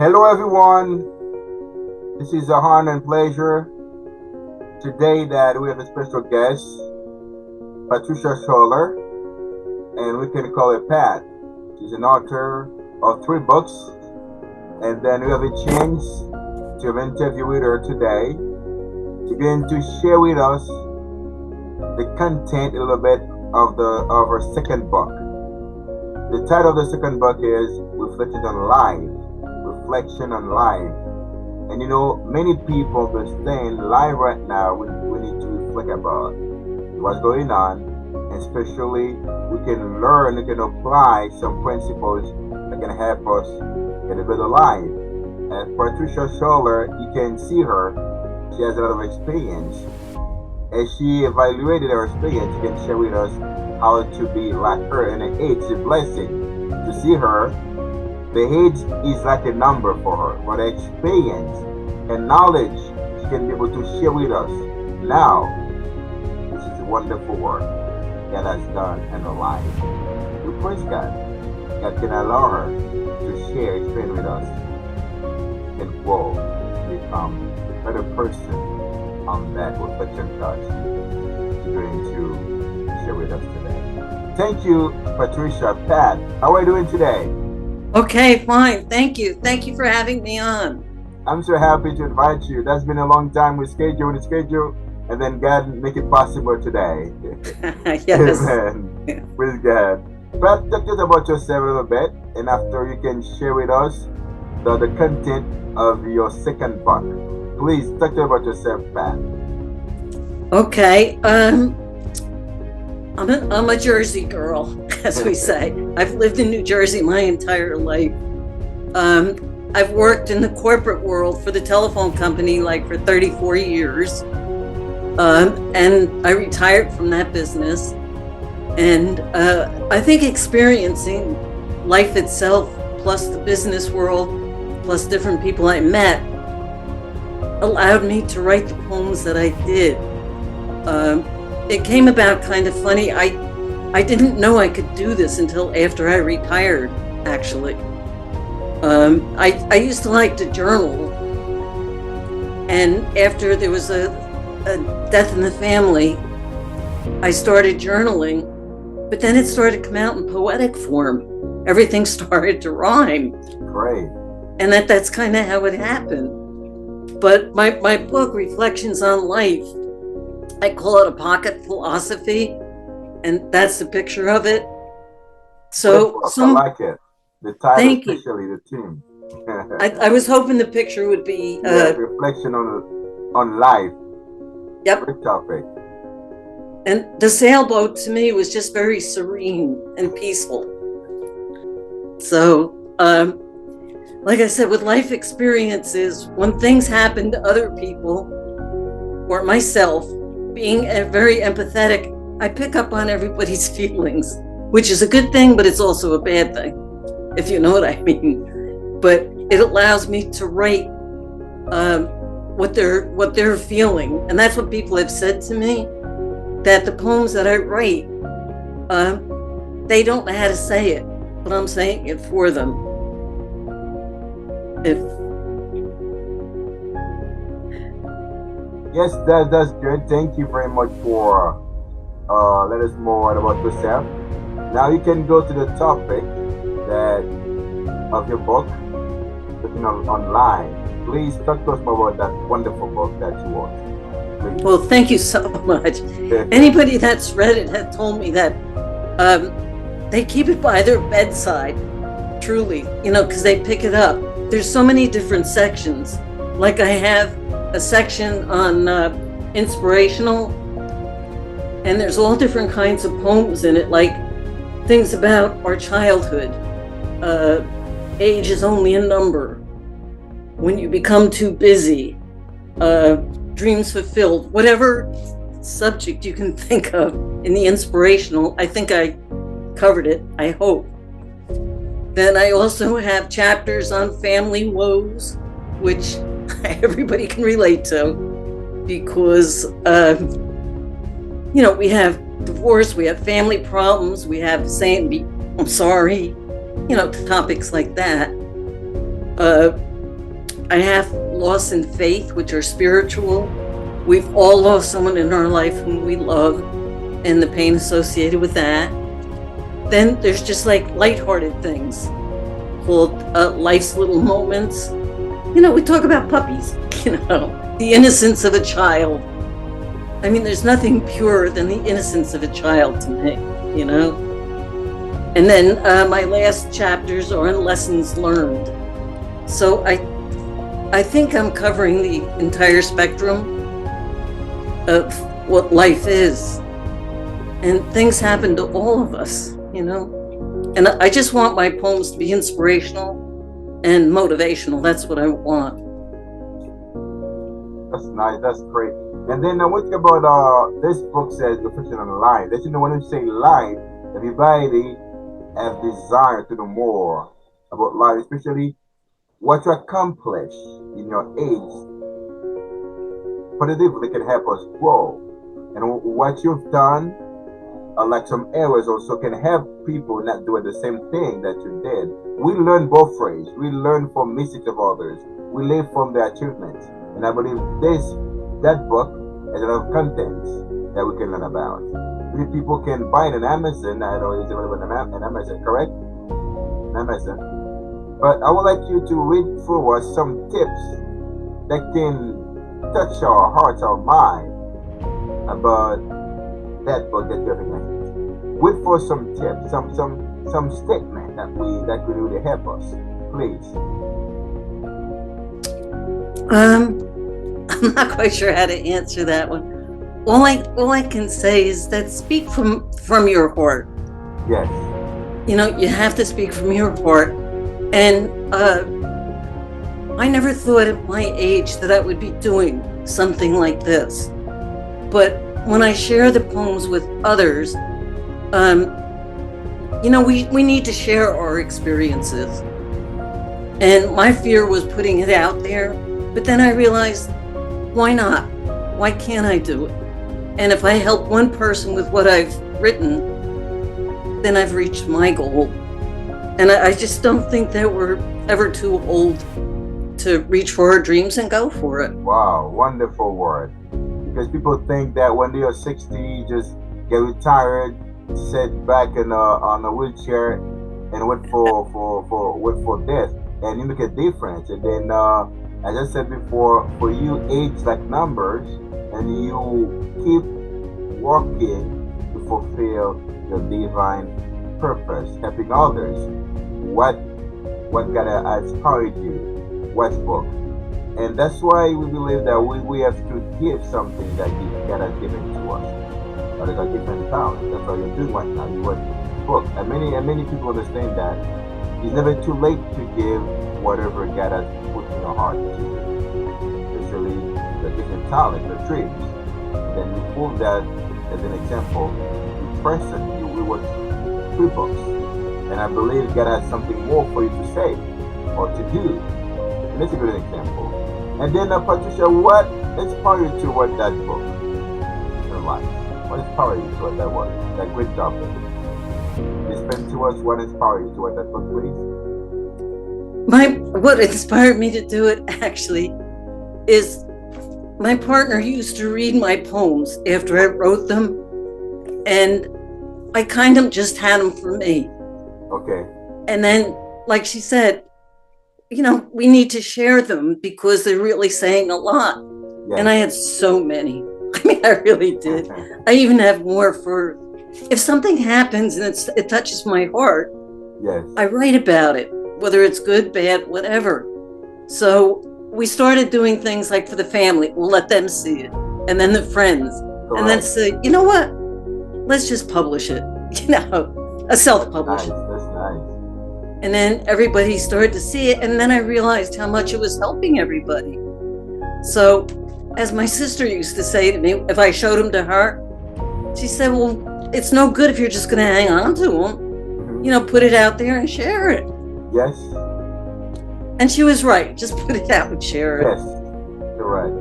Hello, everyone. This is a honor and pleasure today that we have a special guest, Patricia Schoeler, and we can call her Pat. She's an author of 3 books, and then we have a chance to have an interview with her today. She's going to share with us the content a little bit of her second book. The title of the second book is Reflection on Life. Reflection on Life. And many people are saying life right now, we need to reflect about what's going on, and especially we can learn, we can apply some principles that can help us get a better life. And Patricia Schoeler, you can see her, she has a lot of experience. As she evaluated her experience, she can share with us how to be like her, and it's a blessing to see her. The age is like a number for her, but experience and knowledge she can be able to share with us now. This is a wonderful work God has done in her life. We praise God. God can allow her to share experience with us and grow, become a better person on that reflection touch she's going to share with us today. Thank you, Patricia. Pat, how are you doing today? Okay, fine. Thank you. Thank you for having me on. I'm so happy to invite you. That's been a long time. We schedule, and then God make it possible today. Yes. Amen. Praise God. But talk to us about yourself a little bit, and after you can share with us the content of your second book. Please talk to us about yourself, Pat. Okay. I'm a Jersey girl, as we say. I've lived in New Jersey my entire life. I've worked in the corporate world for the telephone company for 34 years. And I retired from that business. And I think experiencing life itself, plus the business world, plus different people I met, allowed me to write the poems that I did. It came about kind of funny. I didn't know I could do this until after I retired, actually. I used to like to journal. And after there was a death in the family, I started journaling. But then it started to come out in poetic form. Everything started to rhyme. Great. And that's kind of how it happened. But my book, Reflections on Life, I call it a pocket philosophy, and that's the picture of it. So I like it. The title, thank especially you. The theme. I was hoping the picture would be reflection on life. Yep. Great topic. And the sailboat to me was just very serene and peaceful. So, like I said, with life experiences, when things happen to other people or myself, being very empathetic, I pick up on everybody's feelings, which is a good thing, but it's also a bad thing, if you know what I mean. But it allows me to write what they're feeling, and that's what people have said to me, that the poems that I write, they don't know how to say it, but I'm saying it for them. Yes, that's good. Thank you very much for let us more about yourself. Now you can go to the topic of your book, looking online. Please talk to us more about that wonderful book that you wrote. Please. Well, thank you so much. Anybody that's read it has told me that they keep it by their bedside, truly, because they pick it up. There's so many different sections. Like I have a section on inspirational, and there's all different kinds of poems in it, like things about our childhood. Age is only a number. When you become too busy, dreams fulfilled, whatever subject you can think of in the inspirational. I think I covered it, I hope. Then I also have chapters on family woes, which everybody can relate to, because we have divorce, we have family problems, we have saying I'm sorry, topics like that. I have loss in faith, which are spiritual. We've all lost someone in our life whom we love, and the pain associated with that. Then there's just like lighthearted things called life's little moments. We talk about puppies, the innocence of a child. I mean, there's nothing purer than the innocence of a child to me, you know? And then my last chapters are on lessons learned. So I think I'm covering the entire spectrum of what life is. And things happen to all of us, And I just want my poems to be inspirational and motivational. That's what I want. That's nice. That's great. And then what about this book says the fiction on life. That when you say life, everybody have desire to know more about life, especially what you accomplish in your age. Positively can help us grow, and what you've done, like some errors, also can help people not doing the same thing that you did. We learn both ways. We learn from mistakes of others. We live from their achievements, and I believe that book has a lot of contents that we can learn about. People can buy it on Amazon. I know it's available on Amazon, correct? On Amazon. But I would like you to read through us some tips that can touch our hearts, our mind about that book that you have in your hands. Read for some tips, some statement that could really help us, please. I'm not quite sure how to answer that one. All I can say is that speak from your heart. Yes. You have to speak from your heart. And I never thought at my age that I would be doing something like this. But when I share the poems with others, we need to share our experiences. And my fear was putting it out there. But then I realized, why not? Why can't I do it? And if I help one person with what I've written, then I've reached my goal. And I just don't think that we're ever too old to reach for our dreams and go for it. Wow, wonderful word. Because people think that when they are 60, just get retired, sit back on a wheelchair, and wait for death, and you make a difference. And then, as I said before, for you, age like numbers, and you keep working to fulfill your divine purpose, helping others. What God has inspired you? What book? And that's why we believe that we have to give something that God has given to us. That is a different talent. That's what you're doing right now. You write a book, and many people understand that it's never too late to give whatever God has put in your heart to do, especially the different talent, the dreams. Then you prove that as an example. In person, we wrote 3 books, and I believe God has something more for you to say or to do. And that's a good example. And then, Patricia, what inspired you to write that book in your life? What inspired you to write that work? That great job. Explain to us what inspired you to write that book, please. What inspired me to do it actually is my partner used to read my poems after I wrote them, and I kind of just had them for me. Okay. And then, like she said, we need to share them because they're really saying a lot. Yes. And I had so many. I mean, I really did. I even have more for if something happens and it touches my heart. Yes. I write about it, whether it's good, bad, whatever. So we started doing things like for the family, we'll let them see it. And then the friends. Correct. And then say, you know what? Let's just publish it. A self-publish. That's nice. And then everybody started to see it. And then I realized how much it was helping everybody. So as my sister used to say to me, if I showed them to her, she said, well, it's no good if you're just going to hang on to them. Mm-hmm. Put it out there and share it. Yes. And she was right. Just put it out and share it. Yes. You're right.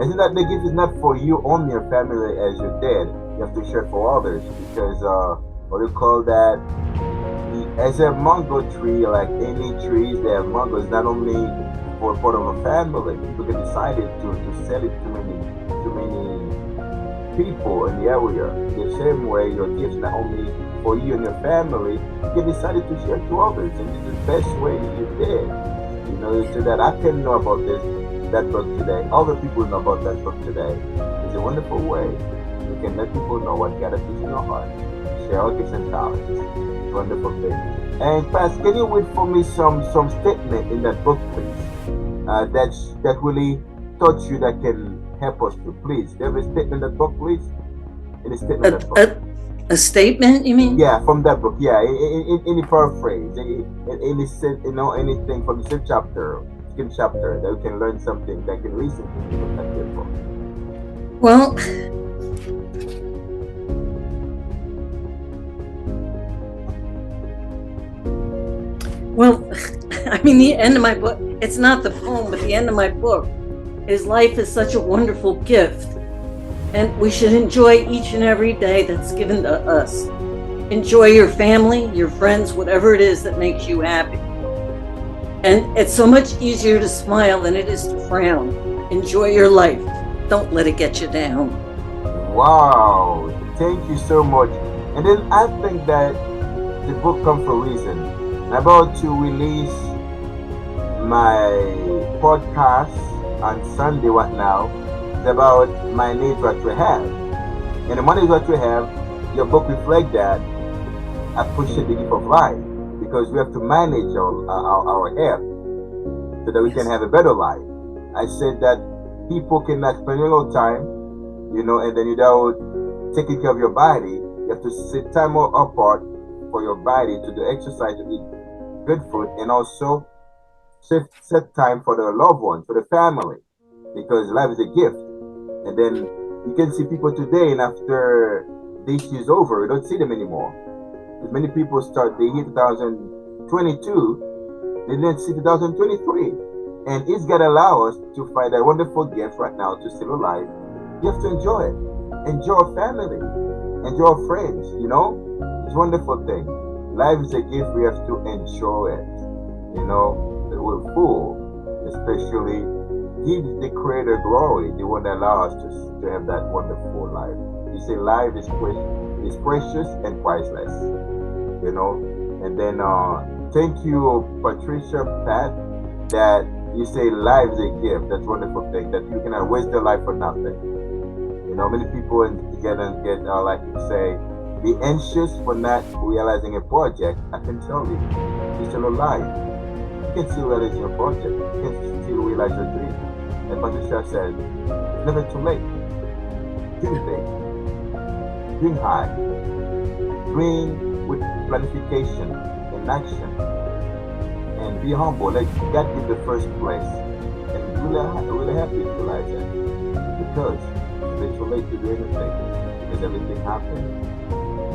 Isn't that the gift is not for you only, your family, as you did. You have to share for others because what do you call that? As a mango tree, like any trees, they have mangoes. Not only for part of a family. People can decide to sell it to many people in the area. The same way your gifts not only for you and your family, you can decide to share to others. And it's the best way you did. You know, so that I can know about that book today. Other people know about that book today. It's a wonderful way. You can let people know what God has put in your heart. Share our gifts and talents. It's a wonderful thing. And Pastor, can you read for me some statement in that book, please? That really taught you that can help us to please. Do you have a statement in that book, please? Any statement in A, that book? a statement, you mean? Yeah, from that book. Yeah, any paraphrase, anything from the same chapter, second chapter that we can learn something that can listen to from that book. Well, well, I mean, the end of my book, it's not the poem, but the end of my book is life is such a wonderful gift. And we should enjoy each and every day that's given to us. Enjoy your family, your friends, whatever it is that makes you happy. And it's so much easier to smile than it is to frown. Enjoy your life. Don't let it get you down. Wow, thank you so much. And then I think that the book comes for a reason. I'm about to release my podcast on Sunday right now. It's about my needs what we have. And the money is what we have. Your book reflects that. I appreciate the gift of life because we have to manage our health so that we can have a better life. I said that people cannot spend a lot of time, and then without taking care of your body, you have to set time apart for your body to do exercise, to eat good food, and also set time for the loved ones, for the family, because life is a gift. And then you can see people today, and after this year's over, you don't see them anymore. Because many people start the year 2022, they didn't see 2023. And it's got to allow us to find a wonderful gift right now to still alive. You have to enjoy it. Enjoy our family. Enjoy our friends, It's a wonderful thing. Life is a gift, we have to enjoy it. We're full, especially give the Creator glory, the one that allows us to have that wonderful life. You say life is precious and priceless, And then thank you, Patricia, Pat, that you say life is a gift. That's a wonderful thing, that you cannot waste your life for nothing. Many people get like you say, be anxious for not realizing a project. I can tell you, you're still alive. You can still realize your project. You can still realize your dream. And Patricia said, it's never too late. Dream big. Dream high. Dream with planification and action. And be humble. Let God give the first place. And really happy to realize that. Because it's never too late to do anything. Because everything happens in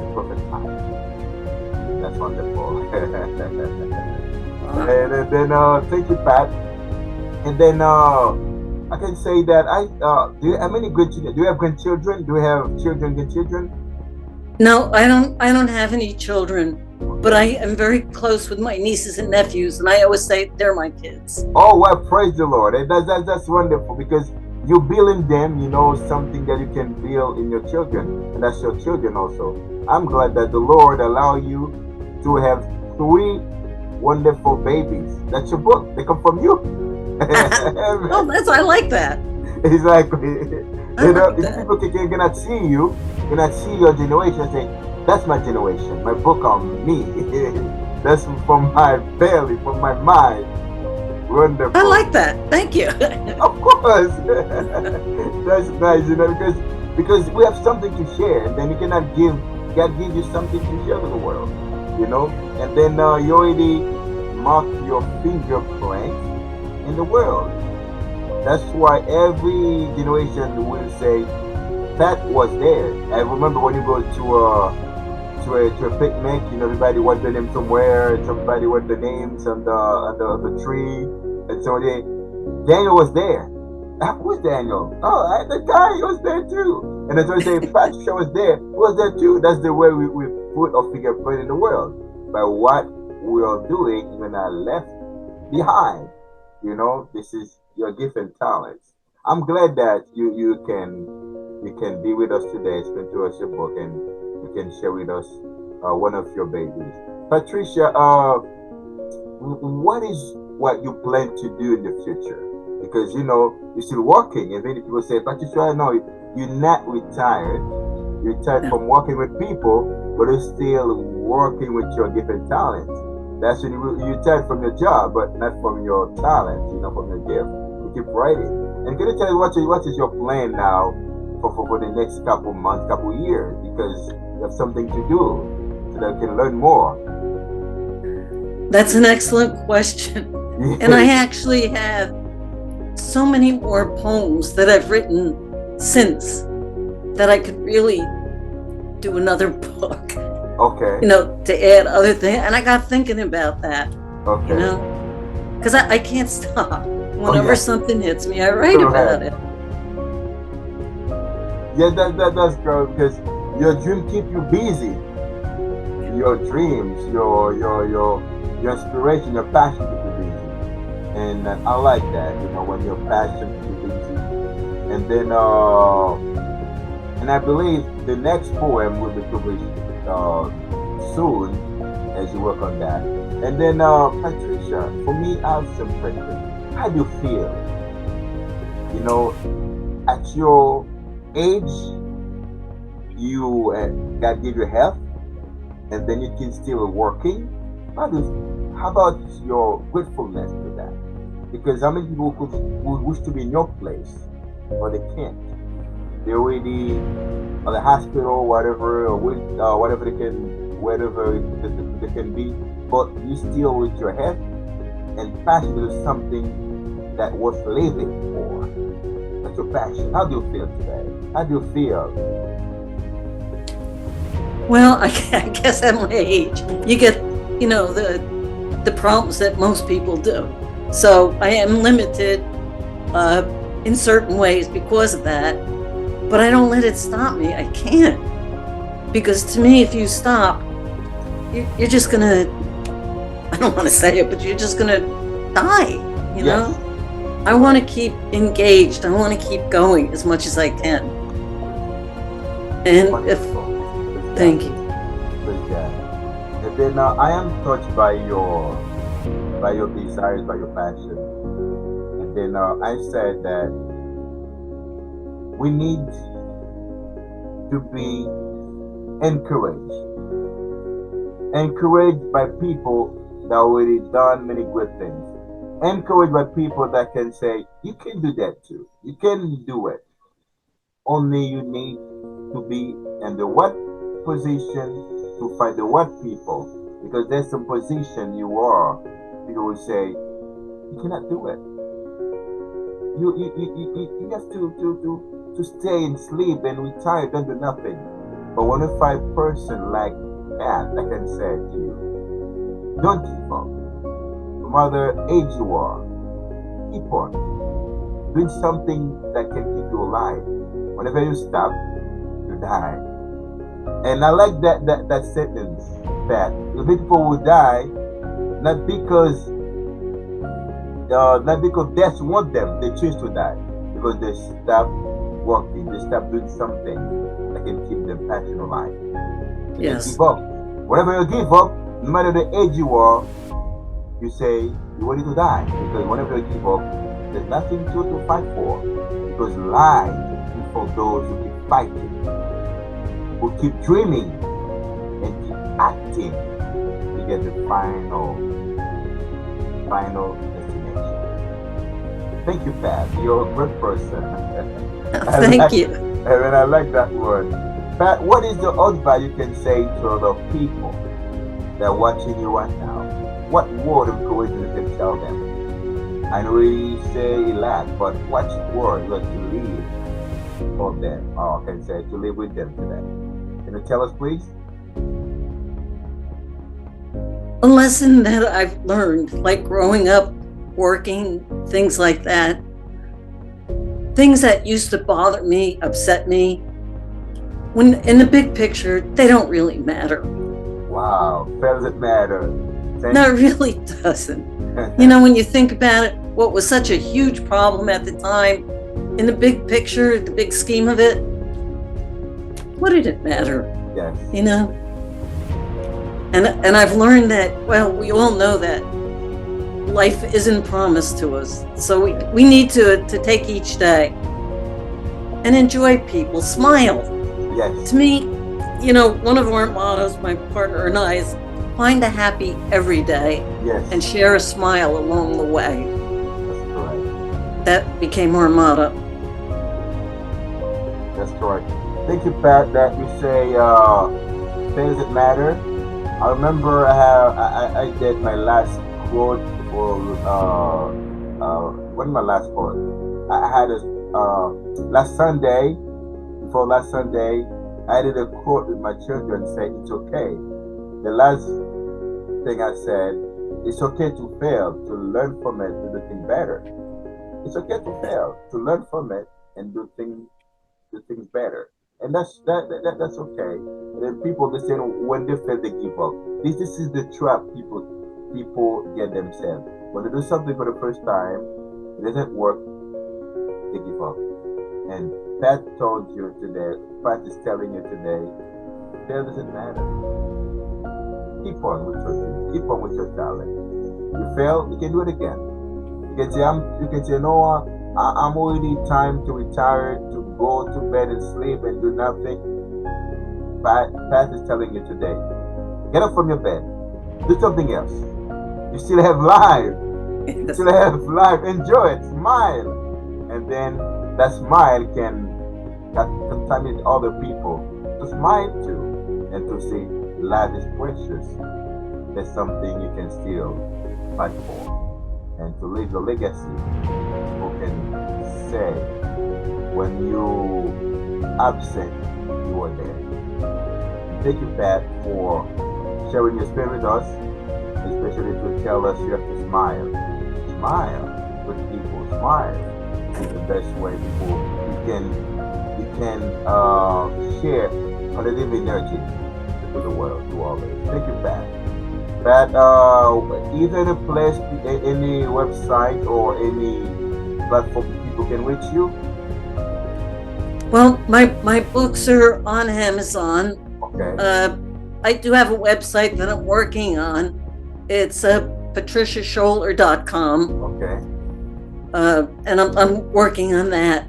the perfect time. That's wonderful. And then thank you, Pat. And then I can say that do you have many grandchildren? Do you have grandchildren? Do you have grandchildren? No, I don't have any children, but I am very close with my nieces and nephews, and I always say they're my kids. Oh, well, praise the Lord. And that's wonderful because you build in them, something that you can build in your children, and that's your children also. I'm glad that the Lord allow you to have 3 wonderful babies. That's your book. They come from you. Oh, I like that. Exactly. Like people cannot see you, cannot see your generation, say, that's my generation, my book on me. That's from my belly, from my mind. Wonderful. I like that. Thank you. Of course. That's nice, because we have something to share, and then you cannot God gives you something to share with the world, and then you already mark your fingerprint in the world. That's why every generation will say that was there. I remember when you go to a picnic, everybody wants the name somewhere, and somebody wants the names on the tree, and so Daniel was there. Who was Daniel? Oh, the guy was there too. And that's why I say Patricia was there. Who was there too? That's the way we put our fingerprint in the world by what we are doing when I left behind. You know, this is your gift and talents. I'm glad that you can be with us today, explain to us your book, and you can share with us one of your babies. Patricia, what is what you plan to do in the future? Because you know you're still working, and many people say, Patricia, no, you're not retired. You're retired Yeah. from working with people, but you're still working with your gift and talents. That's when you're retired from your job, but not from your talent, you know, from your gift. You keep writing. And can you tell me what is your plan now for the next couple months, couple years? Because you have something to do so that you can learn more. That's an excellent question. And I actually have so many more poems that I've written since that I could really do another book, Okay. to add other things. And I got thinking about that, you Okay. know, because I can't stop. Oh Whenever yeah. something hits me, I write Go about ahead. it. Yeah, that's good because your dream keep you busy. Your dreams, your inspiration, your passion keep you busy, and I like that. You know, when your passion keep you busy, and then and I believe the next poem will be published soon as you work on that. And then Patricia, for me, I have some questions. How do you feel? You know, at your age, you God give you health, and then you can still working. How about your gratefulness to that? Because how many people would wish to be in your place, but they can't? They already at the hospital, whatever, or with whatever they can, whatever they can be. But you still with your head and passion to do something that worth living for. That's your passion. How do you feel today? How do you feel? Well, I guess at my age, you get, the problems that most people do. So I am limited uh, in certain ways because of that, but I don't let it stop me. I can't. Because to me, if you stop, you're just going to, I don't want to say it, but you're just going to die, you Yes. know? I want to keep engaged. I want to keep going as much as I can. And if, Wonderful. Praise thank you. God. Praise God. And then I am touched by your desires, by your passion. And then I said that we need to be encouraged, encouraged by people that already done many good things, encouraged by people that can say you can do that too, you can do it. Only you need to be in the what position to find the what people, because there's some position you are. People will say you cannot do it. You have to stay and sleep and retire, don't do nothing. But when you find a person like that can say to you, don't give up. No matter age you are, keep on doing something that can keep you alive. Whenever you stop, you die. And I like that sentence, that the people will die not because not because death want them, they choose to die because they stop working, they stop doing something that can keep them passion alive. They can Yes. give up. Whenever you give up, no matter the age you are, you say you're ready to die, because whenever you give up, there's nothing to fight for. Because life is for those who keep fighting, who keep dreaming, and keep acting to get the final destination. Thank you, Pat. You're a good person. I Thank like, you. and I like that word. Pat, what is the advice you can say to other people that are watching you right now? What word of encouragement you can tell them? I know we say a lot, but what word you have to leave for them, or can say to live with them today? Can you tell us, please? A lesson that I've learned, like growing up, working, things like that, things that used to bother me, upset me, when in the big picture, they don't really matter. Wow, does it matter? No, Thank it you. really doesn't. When you think about it, what was such a huge problem at the time, in the big picture, the big scheme of it, what did it matter? Yes. You know? And I've learned that, well, we all know that life isn't promised to us. So we need to take each day and enjoy people, smile. Yes. To me, you know, one of our mottos, my partner and I, is find the happy every day. Yes. And share a smile along the way. That's correct. That became our motto. That's correct. Thank you, Pat, that you say things that matter. I remember I did my last quote for when my last quote. I had a last Sunday, before last Sunday, I did a quote with my children saying it's okay. The last thing I said, it's okay to fail, to learn from it, to do things better. It's okay to fail, to learn from it and do things better. And that's okay. And then people they say when they fail they give up. This is the trap people get themselves. When they do something for the first time, it doesn't work, they give up. And Pat told you today, Pat is telling you today, fail doesn't matter. Keep on with your dreams, keep on with your talent. You fail, you can do it again. You can say, no, I'm already time to retire, to go to bed and sleep and do nothing. Pat is telling you today, get up from your bed, do something else. You still have life. You still have life. Enjoy it. Smile. And then that smile can contaminate other people to smile too and to say life is precious. There's something you can still fight for and to leave a legacy. People can say when you absent, you are there. Thank you, Pat, for sharing your spirit with us, especially to tell us you have to smile. Smile with people. Smile is the best way people you can share positive energy to the world, to others. Thank you, Pat. Pat, either the place, any website or any platform people can reach you. Well, my books are on Amazon. Okay. I do have a website that I'm working on. It's patriciaschoeler.com. Okay. And I'm working on that.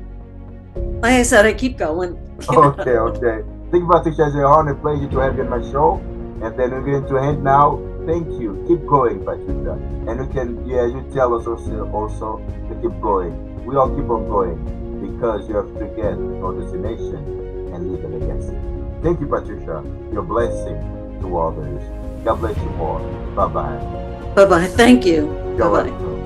Like I said, I keep going. Okay, okay. Think about it as an honor pleasure to have you on my show. And then we're going to end now. Thank you. Keep going, Patricia. And you can, yeah, you tell us also to keep going. We all keep on going because you have to get to our destination and leave a legacy. Thank you, Patricia. Your blessing to others. God bless you all. Bye bye. Bye bye. Thank you. You're Bye bye. welcome.